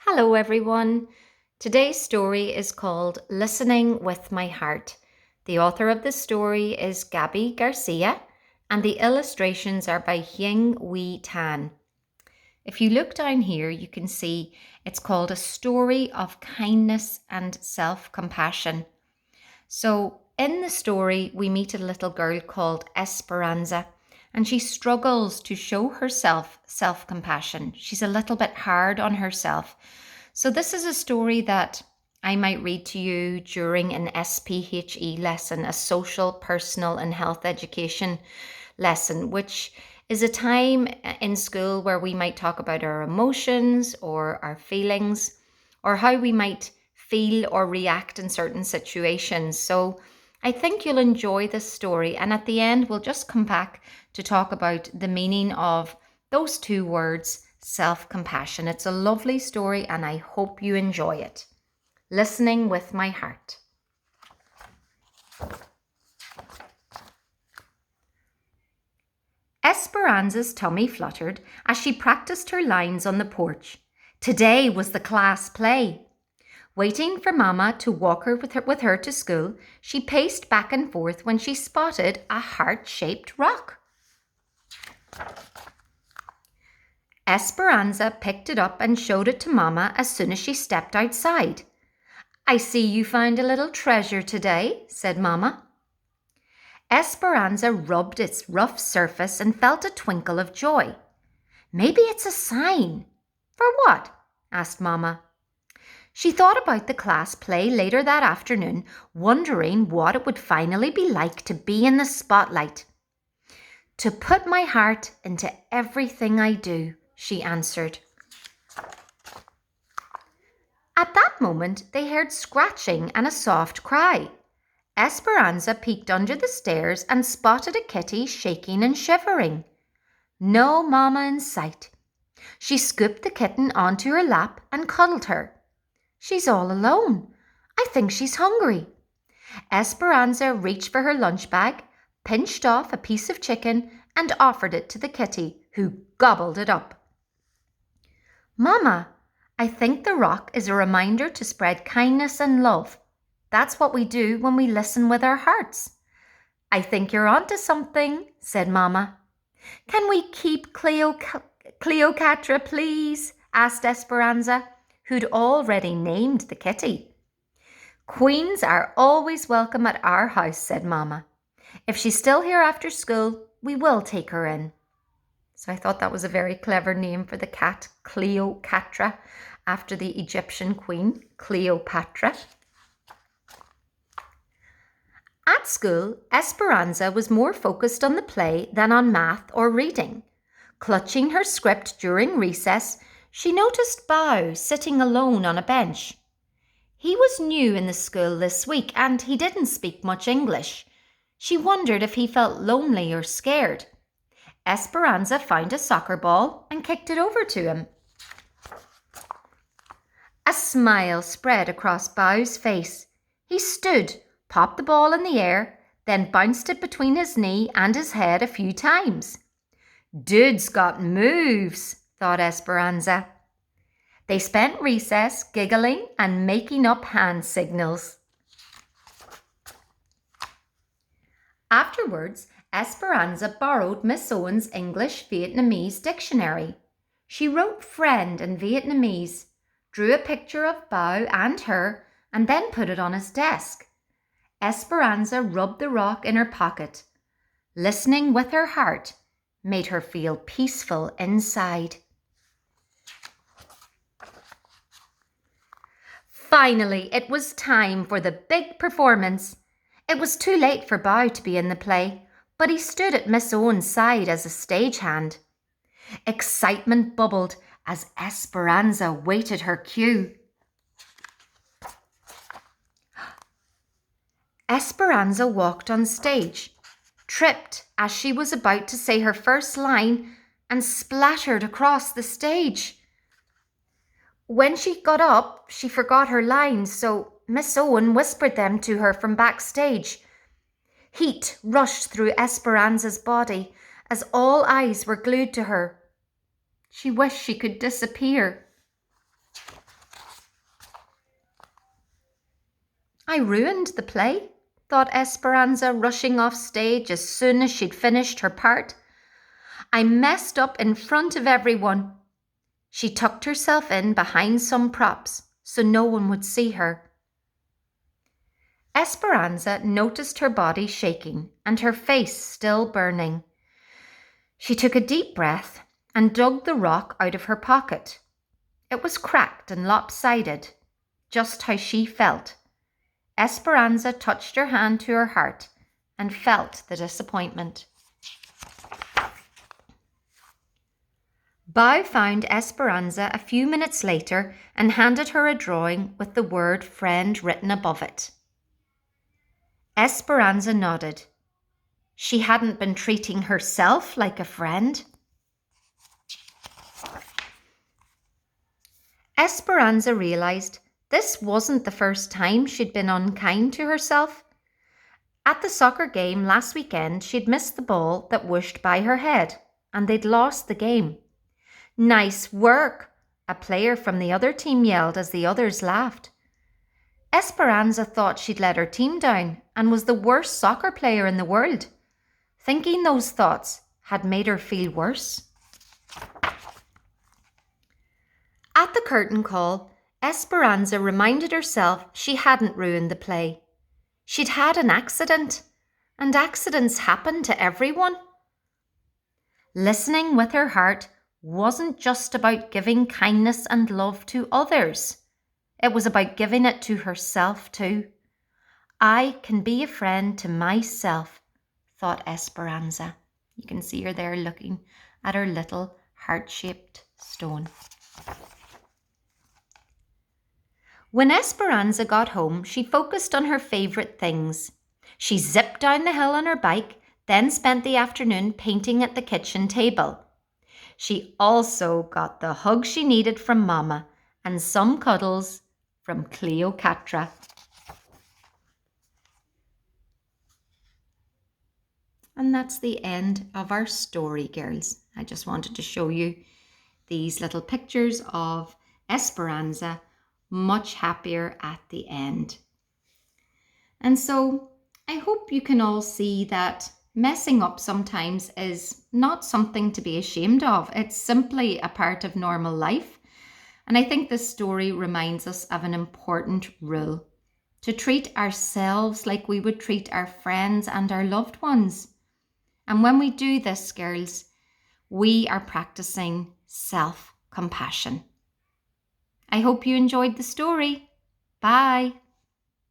Hello, everyone. Today's story is called Listening with My Heart. The author of the story is Gabby Garcia, and the illustrations are by Ying Wei Tan. If you look down here, you can see it's called A Story of Kindness and Self-Compassion. So, in the story, we meet a little girl called Esperanza, and she struggles to show herself self compassion. She's a little bit hard on herself. So, this is a story that I might read to you during an SPHE lesson, a social, personal, and health education lesson, which is a time in school where we might talk about our emotions or our feelings or how we might feel or react in certain situations. So I think you'll enjoy this story. And at the end, we'll just come back to talk about the meaning of those two words, self-compassion. It's a lovely story and I hope you enjoy it. Listening with my heart. Esperanza's tummy fluttered as she practiced her lines on the porch. Today was the class play. Waiting for Mama to walk with her to school, she paced back and forth when she spotted a heart-shaped rock. Esperanza picked it up and showed it to Mama as soon as she stepped outside. I see you found a little treasure today, said Mama. Esperanza rubbed its rough surface and felt a twinkle of joy. Maybe it's a sign. For what? Asked Mama. She thought about the class play later that afternoon, wondering what it would finally be like to be in the spotlight. To put my heart into everything I do, she answered. At that moment, they heard scratching and a soft cry. Esperanza peeked under the stairs and spotted a kitty shaking and shivering. No Mama in sight. She scooped the kitten onto her lap and cuddled her. She's all alone. I think she's hungry. Esperanza reached for her lunch bag, pinched off a piece of chicken and offered it to the kitty, who gobbled it up. Mama, I think the rock is a reminder to spread kindness and love. That's what we do when we listen with our hearts. I think you're onto something, said Mama. Can we keep Cleopatra, please? Asked Esperanza, who'd already named the kitty. Queens are always welcome at our house, said Mama. If she's still here after school, we will take her in. So I thought that was a very clever name for the cat, Cleopatra, after the Egyptian queen, Cleopatra. At school, Esperanza was more focused on the play than on math or reading. Clutching her script during recess, she noticed Bao sitting alone on a bench. He was new in the school this week and he didn't speak much English. She wondered if he felt lonely or scared. Esperanza found a soccer ball and kicked it over to him. A smile spread across Bao's face. He stood, popped the ball in the air, then bounced it between his knee and his head a few times. Dude's got moves, thought Esperanza. They spent recess giggling and making up hand signals. Afterwards, Esperanza borrowed Miss Owen's English-Vietnamese dictionary. She wrote friend in Vietnamese, drew a picture of Bao and her, and then put it on his desk. Esperanza rubbed the rock in her pocket. Listening with her heart made her feel peaceful inside. Finally, it was time for the big performance. It was too late for Bao to be in the play, but he stood at Miss Owen's side as a stagehand. Excitement bubbled as Esperanza waited her cue. Esperanza walked on stage, tripped as she was about to say her first line, and splattered across the stage. When she got up, she forgot her lines, so Miss Owen whispered them to her from backstage. Heat rushed through Esperanza's body as all eyes were glued to her. She wished she could disappear. I ruined the play, thought Esperanza, rushing off stage as soon as she'd finished her part. I messed up in front of everyone. She tucked herself in behind some props so no one would see her. Esperanza noticed her body shaking and her face still burning. She took a deep breath and dug the rock out of her pocket. It was cracked and lopsided, just how she felt. Esperanza touched her hand to her heart and felt the disappointment. Bao found Esperanza a few minutes later and handed her a drawing with the word friend written above it. Esperanza nodded. She hadn't been treating herself like a friend. Esperanza realised this wasn't the first time she'd been unkind to herself. At the soccer game last weekend, she'd missed the ball that whooshed by her head, and they'd lost the game. "Nice work," a player from the other team yelled as the others laughed. Esperanza thought she'd let her team down and was the worst soccer player in the world. Thinking those thoughts had made her feel worse. At the curtain call, Esperanza reminded herself she hadn't ruined the play. She'd had an accident, and accidents happen to everyone. Listening with her heart wasn't just about giving kindness and love to others. It was about giving it to herself too. I can be a friend to myself, thought Esperanza. You can see her there looking at her little heart-shaped stone. When Esperanza got home, she focused on her favourite things. She zipped down the hill on her bike, then spent the afternoon painting at the kitchen table. She also got the hug she needed from Mama and some cuddles from Cleopatra. And that's the end of our story, girls. I just wanted to show you these little pictures of Esperanza, much happier at the end. And so I hope you can all see that messing up sometimes is not something to be ashamed of. It's simply a part of normal life. And I think this story reminds us of an important rule: to treat ourselves like we would treat our friends and our loved ones. And when we do this, girls, we are practicing self-compassion. I hope you enjoyed the story. Bye.